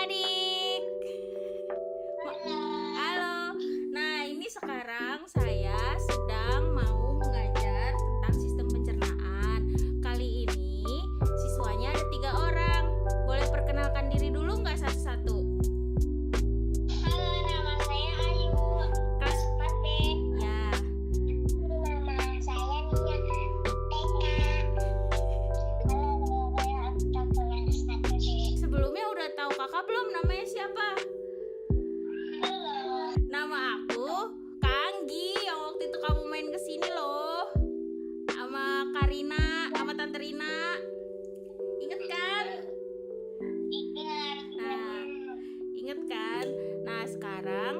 adik-adik. Halo. Nah, ini sekarang saya sedang mau mengajar tentang sistem pencernaan. Kali ini siswanya ada 3 orang. Boleh perkenalkan diri dulu nggak satu-satu? Halo, nama saya Ayu. Kelas Kelas B. ya. Nama saya Nia. TK. Halo, nama saya Octavian Strategi. Sebelumnya udah tahu kakak belum namanya siapa? Halo. Nama aku Kanggi yang waktu itu kamu main kesini loh, sama Karina, sama Tante Rina. Ingat kan? Ingat. Ingat kan? Nah, sekarang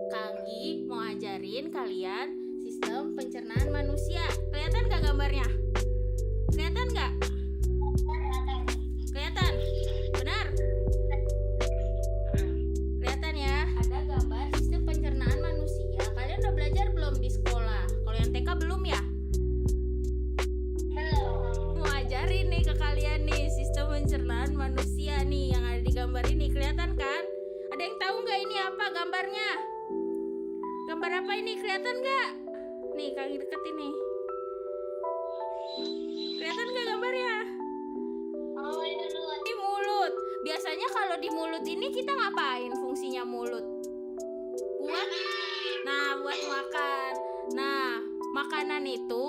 Kanggi mau ajarin kalian sistem pencernaan manusia. Kelihatan gak gambarnya? Kelihatan gak? Kelihatan? Benar? Kelihatan ya? Ada gambar sistem pencernaan manusia. Kalian udah belajar belum di sekolah? Kalau yang TK belum ya? Halo. Mau ajarin nih ke kalian nih sistem pencernaan manusia nih yang ada di gambar ini. Kelihatan kan? Ada yang tahu nggak ini apa gambarnya? Gambar apa ini? Kelihatan nggak? Nih, Kang deketin nih. Kelihatan nggak gambarnya? Oh, itu dulu. Ini mulut. Biasanya kalau di mulut ini kita ngapain fungsinya mulut? Buat makan. Nah, makanan itu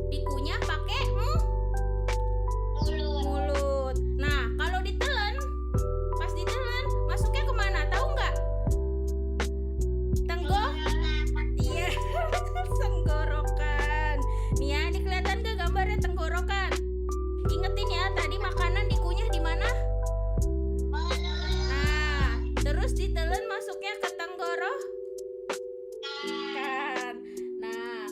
dikunyah pakai Mulut. mulut. Nah, kalau ditelan, pas ditelan, masuknya kemana? Tahu nggak? Iya, tenggorokan. Nih ya, ini kelihatan nggak gambarnya tenggorokan? Ingetin ya, tadi makanan dikunyah di mana? Nah, terus ditelan masuknya ke tenggorokan. Nah,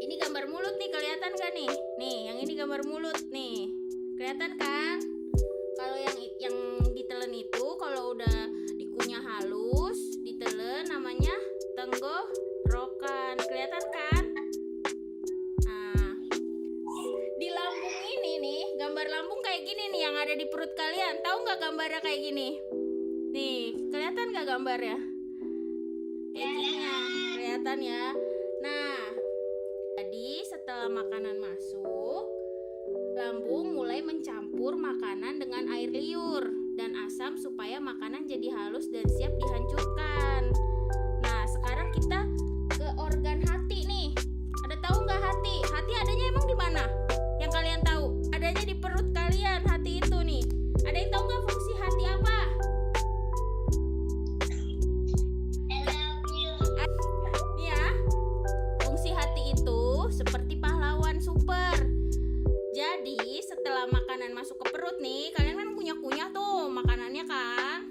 ini gambar mulut nih, kelihatan gak nih? Nih, yang ini gambar mulut nih. Kelihatan kan? Kalau yang ditelan itu kalau udah dikunyah halus, ditelan namanya tenggorokan. Kelihatan kan? Nah, di lambung ini nih, gambar lambung kayak gini nih yang ada di perut kalian. Tahu nggak gambarnya kayak gini? Nih, kelihatan nggak gambarnya? Kayak gini ya, kelihatan ya. Nah, jadi setelah makanan masuk, lambung mulai mencampur makanan dengan air liur dan asam supaya makanan jadi halus dan siap dihancurkan. Nah, sekarang kita ke organ hati nih. Ada tahu nggak hati? Hati adanya emang di mana? Yang kalian tahu? Adanya di perut kalian, hati itu nih. Ada yang tahu nggak fungsi hati apa? I love you. Nih ya, fungsi hati itu seperti pahlawan super. Jadi setelah makanan masuk ke perut nih, kalian kan kunyah-kunyah tuh makanannya kan.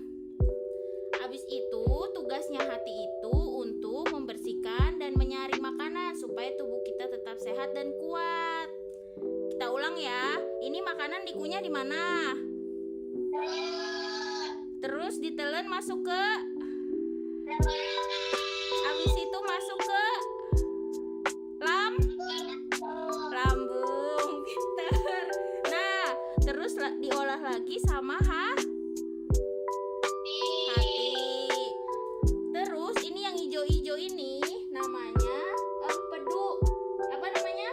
Habis itu tugasnya hati itu untuk membersihkan dan menyaring makanan supaya tubuh kita tetap sehat dan kuat. Kita ulang ya, ini makanan dikunyah di mana? Terus ditelan masuk ke, habis itu masuk ke lambung. Pinter. Nah, terus diolah lagi sama hati. Terus ini yang hijau-hijau ini namanya empedu. Apa namanya?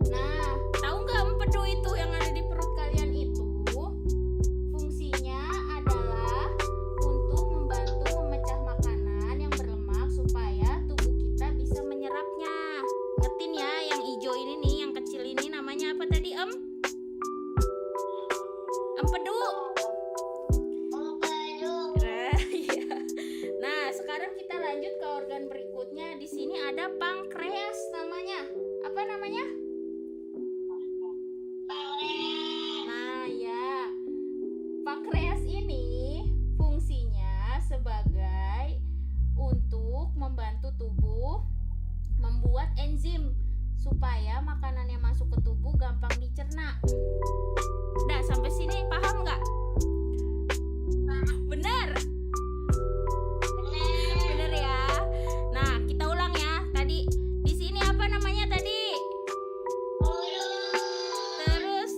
Nah, tahu nggak empedu itu yang ada di perut kalian itu? Fungsinya adalah untuk membantu memecah makanan yang berlemak supaya tubuh kita bisa menyerapnya. Ingetin ya, yang hijau ini nih, yang kecil ini namanya apa tadi? Empedu. Iya. Nah, sekarang kita lanjut ke organ berikutnya. Di sini ada pankreas namanya. Apa namanya? Nah, ya. Pankreas ini fungsinya sebagai untuk membantu tubuh membuat enzim supaya makanan yang masuk ke tubuh gampang dicerna. Udah sampai sini paham nggak? Benar. Bener ya. Nah, kita ulang ya. Tadi di sini apa namanya tadi? Terus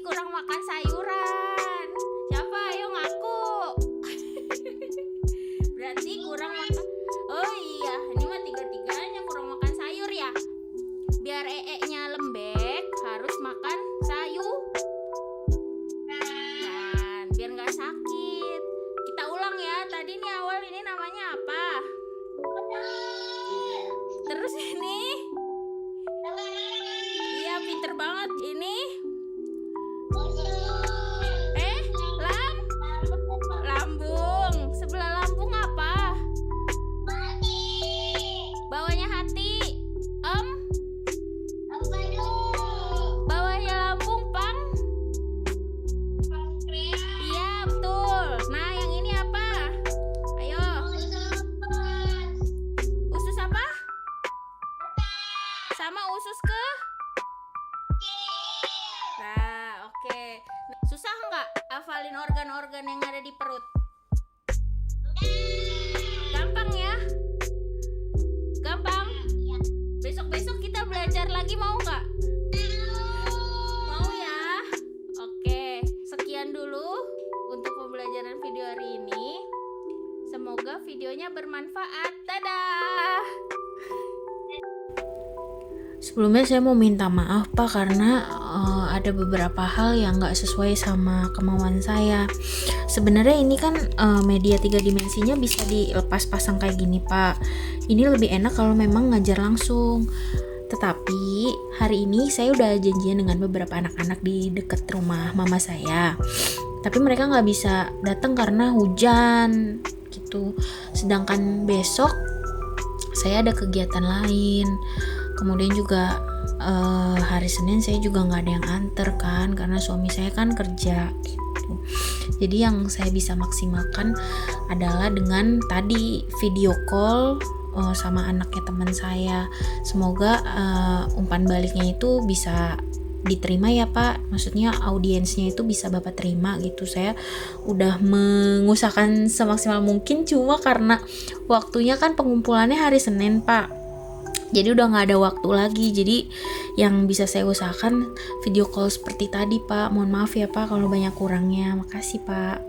kurang makan sayuran. Siapa? Ayo ngaku. Berarti kurang makan. Oh iya, ini mah tiga-tiganya kurang makan sayur ya. Biar nya lembek harus makan sayur. Dan biar nggak sakit. Kita ulang ya. Tadi nih awal ini namanya apa? Terus ini? Iya, pinter banget. Ini? Lambung. Sebelah lambung apa? Bawahnya hati. Bawahnya lambung, Pang. Iya, betul. Nah, yang ini apa? Ayo. Usus apa? Sama usus ke? Nah, oke. Susah nggak hafalin organ-organ yang ada di perut? Gampang ya? Gampang? Besok-besok kita belajar lagi, mau nggak? Mau ya? Oke, sekian dulu untuk pembelajaran video hari ini. Semoga videonya bermanfaat. Dadah! Sebelumnya saya mau minta maaf Pak karena ada beberapa hal yang nggak sesuai sama kemauan saya. Sebenarnya ini kan media 3 dimensinya bisa dilepas pasang kayak gini Pak. Ini lebih enak kalau memang ngajar langsung. Tetapi hari ini saya udah janjian dengan beberapa anak-anak di dekat rumah mama saya. Tapi mereka nggak bisa datang karena hujan gitu. Sedangkan besok saya ada kegiatan lain. Kemudian juga hari Senin saya juga nggak ada yang anter kan karena suami saya kan kerja gitu. Jadi yang saya bisa maksimalkan adalah dengan tadi video call sama anaknya teman saya. Semoga umpan baliknya itu bisa diterima ya Pak. Maksudnya audiensnya itu bisa Bapak terima gitu. Saya udah mengusahakan semaksimal mungkin, cuma karena waktunya kan pengumpulannya hari Senin Pak. Jadi udah gak ada waktu lagi. Jadi yang bisa saya usahakan video call seperti tadi Pak. Mohon maaf ya Pak kalau banyak kurangnya. Makasih Pak.